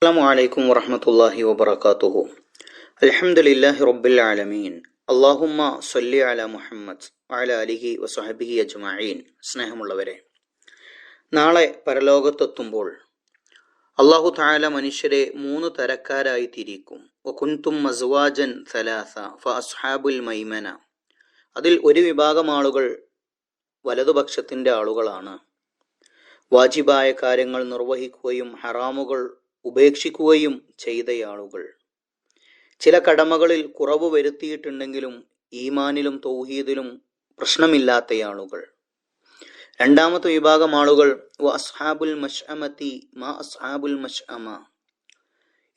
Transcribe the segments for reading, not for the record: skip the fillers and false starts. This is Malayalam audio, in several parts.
അസ്സലാമു അലൈക്കും വറഹ്മത്തുള്ളാഹി വബറകാതുഹു. അൽഹംദുലില്ലാഹി റബ്ബിൽ ആലമീൻ. അല്ലാഹുമ്മ സ്വല്ലി അലാ മുഹമ്മദ് വഅലാ ആലിഹി വസഹബിഹി അജ്മഈൻ. സ്നേഹമുള്ളവരെ, നാളെ പരലോകത്തെത്തുമ്പോൾ അല്ലാഹു തആല മനുഷ്യരെ 3 തരക്കാരായി തിരിക്കും. വകുൻതും അസ്വാജൻ സലാസ ഫഅസ്ഹാബുൽ മൈമന. അതിൽ ഒരു വിഭാഗം ആളുകൾ വലതുപക്ഷത്തിന്റെ ആളുകളാണ്. വാജിബായ കാര്യങ്ങൾ നിർവഹിക്കുകയും ഹറാമുകൾ ഉപേക്ഷിക്കുകയും ചെയ്തയാളുകൾ. ചില കടമകളിൽ കുറവ് വരുത്തിയിട്ടുണ്ടെങ്കിലും ഈമാനിലും തൗഹീദിലും പ്രശ്നമില്ലാത്തയാളുകൾ. രണ്ടാമത്തെ വിഭാഗം ആളുകൾ അസ്ഹാബുൽ മശ്അമതി മാ അസ്ഹാബുൽ മശ്അമ.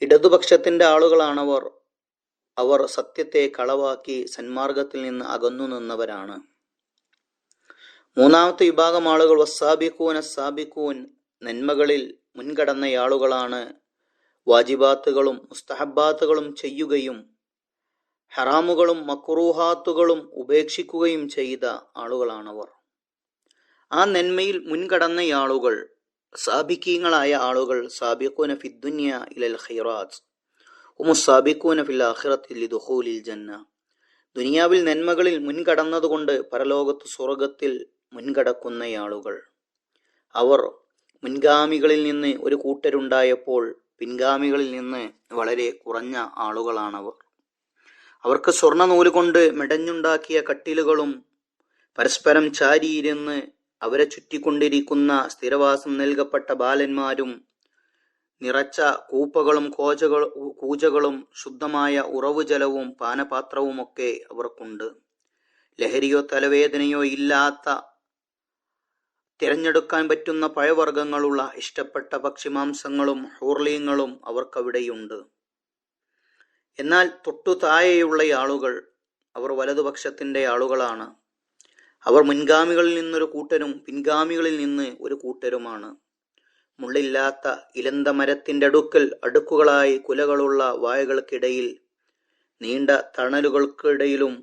ഇടതുപക്ഷത്തിന്റെ ആളുകളാണവർ. അവർ സത്യത്തെ കളവാക്കി സന്മാർഗത്തിൽ നിന്ന് അകന്നു നിന്നവരാണ്. മൂന്നാമത്തെ വിഭാഗം ആളുകൾ വസ്സാബിഖൂൻ അസ്സാബിഖൂൻ, നന്മകളിൽ മുൻകടന്നയാളുകളാണ്. വാജിബാത്തുകളും മുസ്തഹബാത്തുകളും ചെയ്യുകയും ഹറാമുകളും മക്റൂഹാത്തുകളും ഉപേക്ഷിക്കുകയും ചെയ്ത ആളുകളാണവർ. ആ നന്മയിൽ മുൻകടന്നയാളുകൾ, സാബിഖീങ്ങളായ ആളുകൾ, സാബിഖൂന ഫിദ്ദുനിയ ഇലൽ ഖൈറാത്ത് ഹുമുസ്സാബിഖൂന ഫിൽ ആഖിറത്തി ലിദുഖൂലിൽ ജന്ന. ദുനിയാവിൽ നന്മകളിൽ മുൻകടന്നതുകൊണ്ട് പരലോകത്ത് സ്വർഗത്തിൽ മുൻകടക്കുന്നയാളുകൾ. അവർ മുൻഗാമികളിൽ നിന്ന് ഒരു കൂട്ടരുണ്ടായപ്പോൾ പിൻഗാമികളിൽ നിന്ന് വളരെ കുറഞ്ഞ ആളുകളാണവർ. അവർക്ക് സ്വർണ്ണ നൂല് കൊണ്ട് മെടഞ്ഞുണ്ടാക്കിയ കട്ടിലുകളും പരസ്പരം ചാരിയിരുന്ന് അവരെ ചുറ്റിക്കൊണ്ടിരിക്കുന്ന സ്ഥിരവാസം നൽകപ്പെട്ട ബാലന്മാരും നിറച്ച കൂപ്പകളും കൂജകളും ശുദ്ധമായ ഉറവു ജലവും പാനപാത്രവുമൊക്കെ അവർക്കുണ്ട്. ലഹരിയോ തലവേദനയോ ഇല്ലാത്ത തിരഞ്ഞെടുക്കാൻ പറ്റുന്ന പഴവർഗ്ഗങ്ങളുള്ള ഇഷ്ടപ്പെട്ട പക്ഷിമാംസങ്ങളും ഹൂർലീങ്ങളും അവർക്കവിടെയുണ്ട്. എന്നാൽ തൊട്ടു താഴെയുള്ള ആളുകൾ, അവർ വലതുപക്ഷത്തിന്റെ ആളുകളാണ്. അവർ മുൻഗാമികളിൽ നിന്നൊരു കൂട്ടരും പിൻഗാമികളിൽ നിന്ന് ഒരു കൂട്ടരുമാണ്. മുള്ളില്ലാത്ത ഇലന്ത മരത്തിന്റെ അടുക്കുകളായി കുലകളുള്ള വായകൾക്കിടയിൽ, നീണ്ട തണലുകൾക്കിടയിലും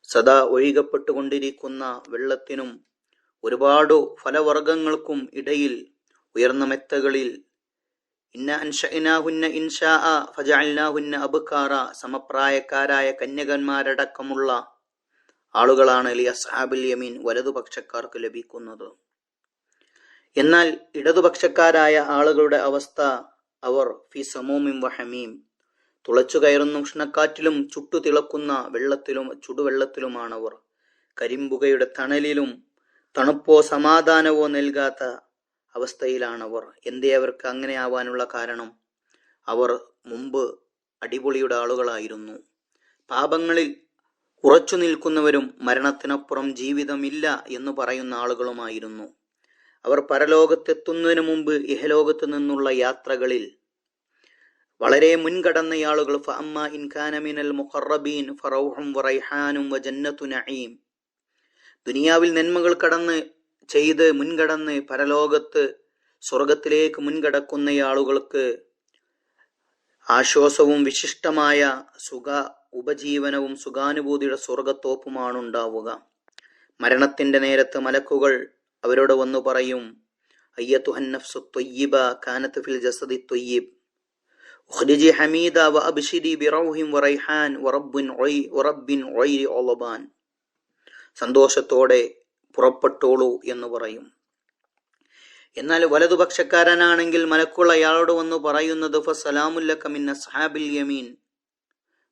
സദാ ഒഴുകപ്പെട്ടുകൊണ്ടിരിക്കുന്ന വെള്ളത്തിനും ഒരുപാടു ഫലവർഗങ്ങൾക്കും ഇടയിൽ ഉയർന്ന മെത്തകളിൽ ഇന്ന അൻശഅനാഹുന്ന ഇൻശാഅ ഫജഅൽനാഹുന്ന അബ്കാറ, സമപ്രായക്കാരായ കന്യകന്മാരടക്കമുള്ള ആളുകളാണ് ലി അസ്ഹാബിൽ യമീൻ, വലതുപക്ഷക്കാർക്ക് ലഭിക്കുന്നത്. എന്നാൽ ഇടതുപക്ഷക്കാരായ ആളുകളുടെ അവസ്ഥ, അവർ ഫി സമൂമിൻ വഹമീം, തുളച്ചു കയറുന്ന ഉഷ്ണക്കാറ്റിലും ചുട്ടു തിളക്കുന്ന ചുടുവെള്ളത്തിലുമാണവർ. കരിമ്പുകയുടെ തണലിലും തണുപ്പോ സമാധാനവോ നൽകാത്ത അവസ്ഥയിലാണവർ. എന്തേ അവർക്ക് അങ്ങനെ ആവാനുള്ള കാരണം? അവർ മുമ്പ് അടിപൊളിയുടെ ആളുകളായിരുന്നു. പാപങ്ങളിൽ ഉറച്ചു നിൽക്കുന്നവരും മരണത്തിനപ്പുറം ജീവിതമില്ല എന്ന് പറയുന്ന ആളുകളുമായിരുന്നു. അവർ പരലോകത്തെത്തുന്നതിന് മുമ്പ് ഇഹലോകത്ത് നിന്നുള്ള യാത്രകളിൽ വളരെ മുൻകടന്നയാളുകൾ. ഫഅമ്മാ ഇൻ കാന മിനൽ മുഖറബീൻ ഫറൗഹും വറൈഹാനും വജന്നത്തു നഈം. ദുനിയാവിൽ നന്മകൾ ചെയ്ത് മുൻകടന്ന് പരലോകത്ത് സ്വർഗത്തിലേക്ക് മുൻകടക്കുന്നയാളുകൾക്ക് ആശ്വാസവും വിശിഷ്ടമായ ഉപജീവനവും സുഖാനുഭൂതിയുടെ സ്വർഗത്തോപ്പുമാണുണ്ടാവുക. മരണത്തിന്റെ നേരത്ത് മലക്കുകൾ അവരോട് വന്നു പറയും, അയ്യതുഹൻ നഫ്സു ത്വയ്യിബ കാനത് ഫിൽ ജസദി ത്വയ്യിബ് ഉഖ്രിജി ഹമീദ വഅബ്ശിരി ബിറൗഹിൻ വറൈഹാൻ വറബ്ബിൻ ഗൈരി ഉളബാൻ. സന്തോഷത്തോടെ പുറപ്പെട്ടോളൂ എന്ന് പറയും. എന്നാൽ വലതുപക്ഷക്കാരനാണെങ്കിൽ മലക്കുകൾ അയാളോട് വന്ന് പറയുന്നത് ഫസലാമുൽ ലക മിൻ അസ്ഹാബിൽ യമീൻ.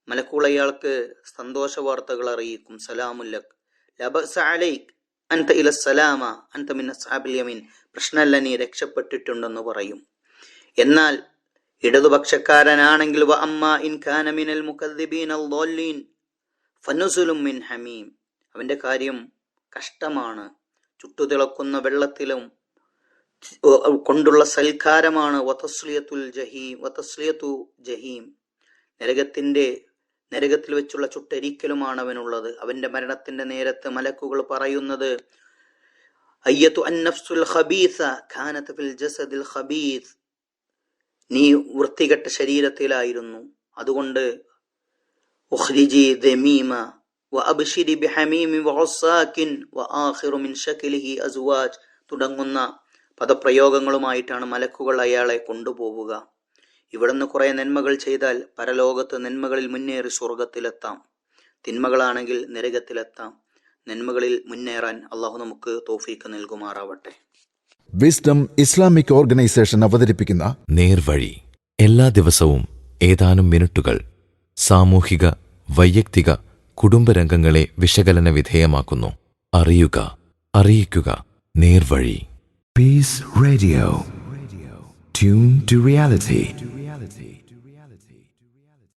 മലക്കുകൾ അയാൾക്ക് സന്തോഷ വാർത്തകൾ അറിയിക്കും. സലാമുൽ ലക് ലാ ബഅസ അലൈക് അൻത ഇല സലാമ അൻത മിൻ അസ്ഹാബിൽ യമീൻ. പ്രശ്നമല്ല, നീ രക്ഷപ്പെട്ടിട്ടുണ്ടെന്ന് പറയും. എന്നാൽ ഇടതുപക്ഷക്കാരനാണെങ്കിൽ വ അമ്മാ ഇൻ കാന മിനൽ മുകദ്ദിബീന അദ്ദാല്ലീൻ ഫനുസുലും മിൻ ഹമീം. അവന്റെ കാര്യം കഷ്ടമാണ്. ചുട്ടുതിളക്കുന്ന വെള്ളത്തിലും കൊണ്ടുള്ള സൽക്കാരമാണ്. വതസ്ലിയത്തു ജഹീം, നരകത്തിൽ വെച്ചുള്ള ചുട്ടരിക്കലുമാണ് അവനുള്ളത്. അവന്റെ മരണത്തിന്റെ നേരത്ത് മലക്കുകൾ പറയുന്നത് അയ്യതു അന്നഫ്സുൽ ഖബീസ കാനത് ഫിൽ ജസദിൽ ഖബീസ്. നീ വൃത്തികെട്ട ശരീരത്തിലായിരുന്നു, അതുകൊണ്ട് ഉഖ്രിജി ദമീമ വഅബ്ശിരി ബിഹമീമി വഗസ്സാകിൻ വആഖിറു മിൻ ശക്ലിഹി അസ്വാജ് തുടങ്ങുന്ന പദപ്രയോഗങ്ങളുമായിട്ടാണ് മലക്കുകൾ അയാളെ കൊണ്ടുപോവുക. ഇവിടുന്ന് കുറേ നന്മകൾ ചെയ്താൽ പരലോകത്ത് നന്മകളിൽ മുന്നേറി സ്വർഗത്തിലെത്താം. തിന്മകളാണെങ്കിൽ നരകത്തിലെത്താം. നന്മകളിൽ മുന്നേറാൻ അള്ളാഹു നമുക്ക് തൗഫീഖ് നൽകുമാറാവട്ടെ. വിസ്ഡം ഇസ്ലാമിക് ഓർഗനൈസേഷൻ അവതരിപ്പിക്കുന്ന നേർവഴി എല്ലാ ദിവസവും ഏതാനും മിനിറ്റുകൾ സാമൂഹിക, വൈയക്തിക, കുടുംബരംഗങ്ങളെ വിശകലന വിധേയമാക്കുന്നു. അറിയുക, അറിയിക്കുക. നേർവഴി. Peace Radio. Tune to reality.